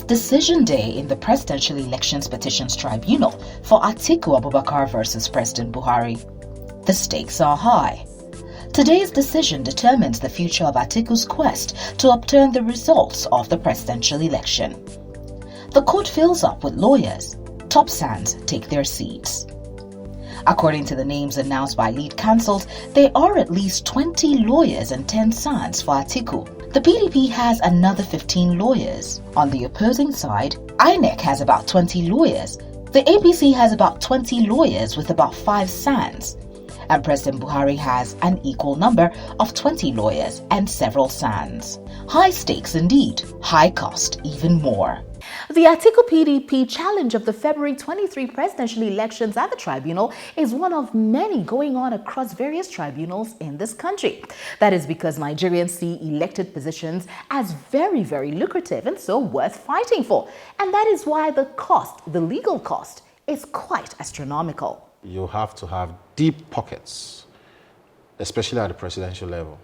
decision day in the Presidential Elections Petitions Tribunal for Atiku Abubakar versus President Buhari. The stakes are high. Today's decision determines the future of Atiku's quest to upturn the results of the presidential election. The court fills up with lawyers. Top sands take their seats. According to the names announced by lead counsels, there are at least 20 lawyers and 10 sands for Atiku. The PDP has another 15 lawyers. On the opposing side, INEC has about 20 lawyers. The APC has about 20 lawyers with about 5 sands. And President Buhari has an equal number of 20 lawyers and several sands. High stakes indeed, high cost even more. The Atiku PDP challenge of the February 23 presidential elections at the tribunal is one of many going on across various tribunals in this country. That is because Nigerians see elected positions as very, very lucrative and so worth fighting for. And that is why the cost, the legal cost, is quite astronomical. You have to have deep pockets, especially at the presidential level.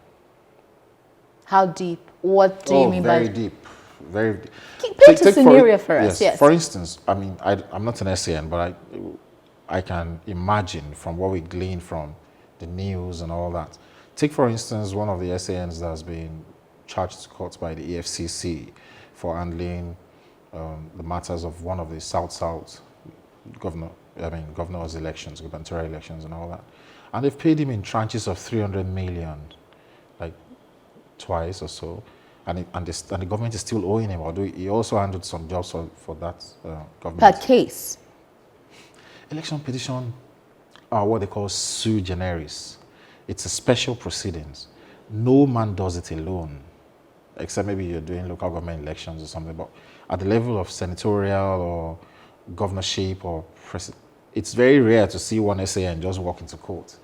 How deep? What do you mean by... Very deep. Very deep. Paint a scenario for us, yes. For instance, I mean, I'm not an SAN, but I can imagine from what we glean from the news and all that. Take, for instance, one of the SANs that has been charged to court by the EFCC for handling the matters of one of the South governor's elections, gubernatorial elections and all that. And they've paid him in tranches of 300 million, like twice or so. And the government is still owing him, although he also handled some jobs for that government. Per case? Election petition are what they call sui generis. It's a special proceedings. No man does it alone, except maybe you're doing local government elections or something. But at the level of senatorial or governorship or president, it's very rare to see one SAN just walk into court.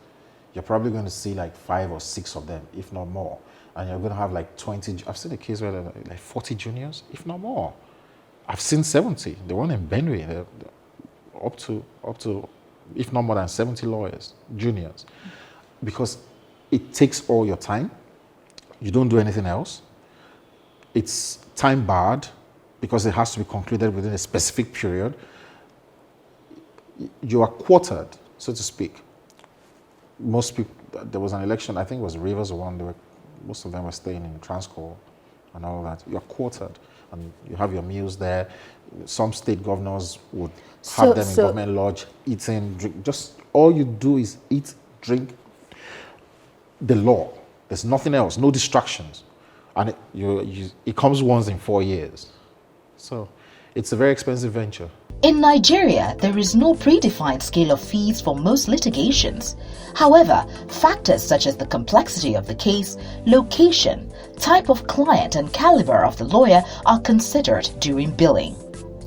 You're probably going to see like 5 or 6 of them, if not more. And you're going to have like 20, I've seen a case where there are like 40 juniors, if not more. I've seen 70. The one in Benue, they're up to, if not more than 70 lawyers, juniors. Because it takes all your time. You don't do anything else. It's time barred because it has to be concluded within a specific period. You are quartered, so to speak. Most people, there was an election, I think it was Rivers one, most of them were staying in Transcorp and all that. You're quartered and you have your meals there. Some state governors would have them in government lodge, eating, drink. Just all you do is eat, drink, the law. There's nothing else, no distractions. And it comes once in 4 years. So it's a very expensive venture. In Nigeria, there is no predefined scale of fees for most litigations. However, factors such as the complexity of the case, location, type of client, and caliber of the lawyer are considered during billing.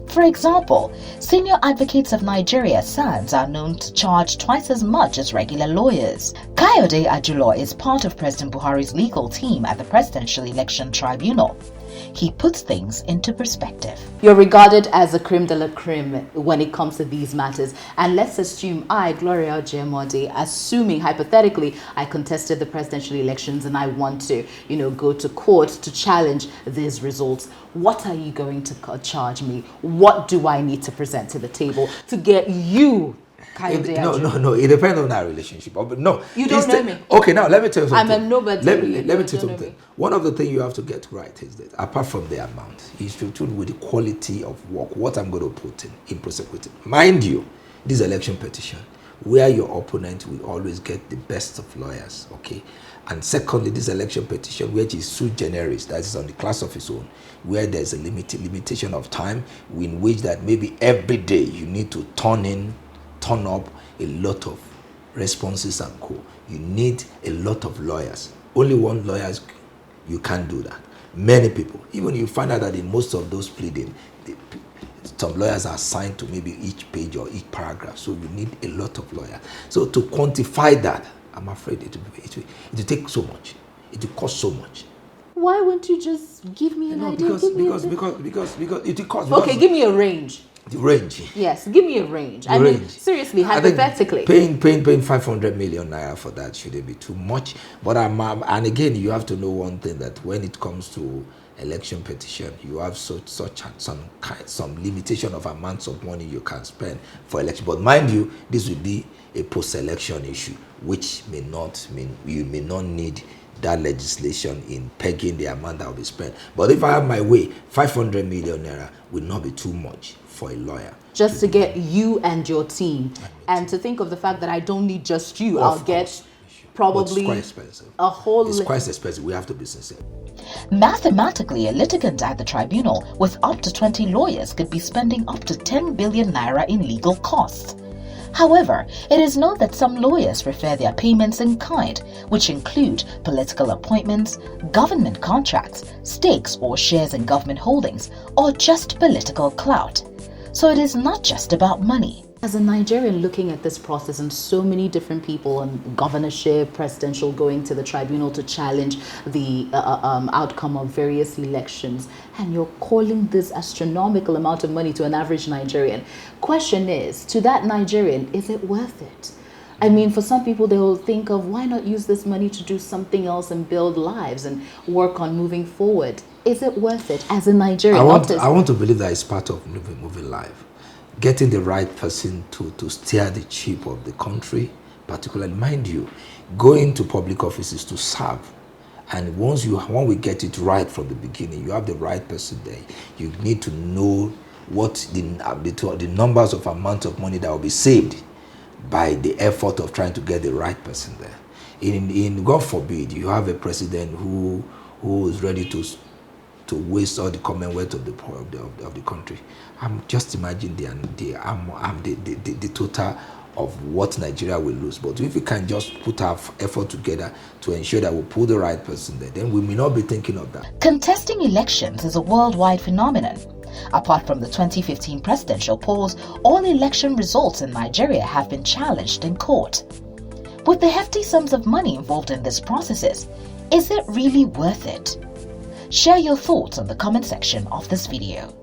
For example, Senior Advocates of Nigeria (SANs) are known to charge twice as much as regular lawyers. Kayode Ajulo is part of President Buhari's legal team at the Presidential Election Tribunal. He puts things into perspective. You're regarded as a creme de la creme when it comes to these matters. And let's assume I, Gloria Ojemode, assuming hypothetically I contested the presidential elections and I want to, go to court to challenge these results. What are you going to charge me? What do I need to present to the table to get you? No. It depends on our relationship. But no, you don't know me. Okay, now let me tell you something. I'm a nobody. Let me tell you something. One of the things you have to get right is that apart from the amount, is to do with the quality of work. What I'm going to put in prosecuting. Mind you, this election petition, where your opponent will always get the best of lawyers. Okay. And secondly, this election petition, which is sui generis, that is on the class of its own, where there's a limitation of time in which that maybe every day you need to turn up a lot of responses and co. You need a lot of lawyers. Only one lawyer, you can't do that. Many people, even you find out that in most of those pleading, some lawyers are assigned to maybe each page or each paragraph. So you need a lot of lawyers. So to quantify that, I'm afraid it will take so much. It will cost so much. Why won't you just give me an idea? Because it will cost. Okay, give me a range. The range. Yes, give me a range. I mean, seriously, hypothetically. Paying 500 million naira for that shouldn't be too much. But and again, you have to know one thing, that when it comes to election petition, you have some limitation of amounts of money you can spend for election. But mind you, this will be a post-election issue, which may not mean you may not need that legislation in pegging the amount that will be spent. But if I have my way, 500 million naira will not be too much for a lawyer. Just to get you and your team, and to think of the fact that I don't need just you. I'll get probably it's quite expensive. It's quite expensive. We have to be sincere. Mathematically, a litigant at the tribunal with up to 20 lawyers could be spending up to 10 billion naira in legal costs. However, it is known that some lawyers prefer their payments in kind, which include political appointments, government contracts, stakes or shares in government holdings, or just political clout. So it is not just about money. As a Nigerian looking at this process and so many different people and governorship, presidential going to the tribunal to challenge the outcome of various elections, and you're calling this astronomical amount of money to an average Nigerian. Question is, to that Nigerian, is it worth it? I mean, for some people, they will think of why not use this money to do something else and build lives and work on moving forward. Is it worth it as a Nigerian? I want to believe that it's part of moving life. Getting the right person to steer the ship of the country, particularly, mind you, going to public offices to serve. And when we get it right from the beginning, you have the right person there. You need to know what the numbers of amount of money that will be saved by the effort of trying to get the right person there. In God forbid, you have a president who is ready to waste all the commonwealth of the country. I'm just imagining the total of what Nigeria will lose. But if we can just put our effort together to ensure that we put the right person there, then we may not be thinking of that. Contesting elections is a worldwide phenomenon. Apart from the 2015 presidential polls, all election results in Nigeria have been challenged in court. With the hefty sums of money involved in these processes, is it really worth it? Share your thoughts on the comment section of this video.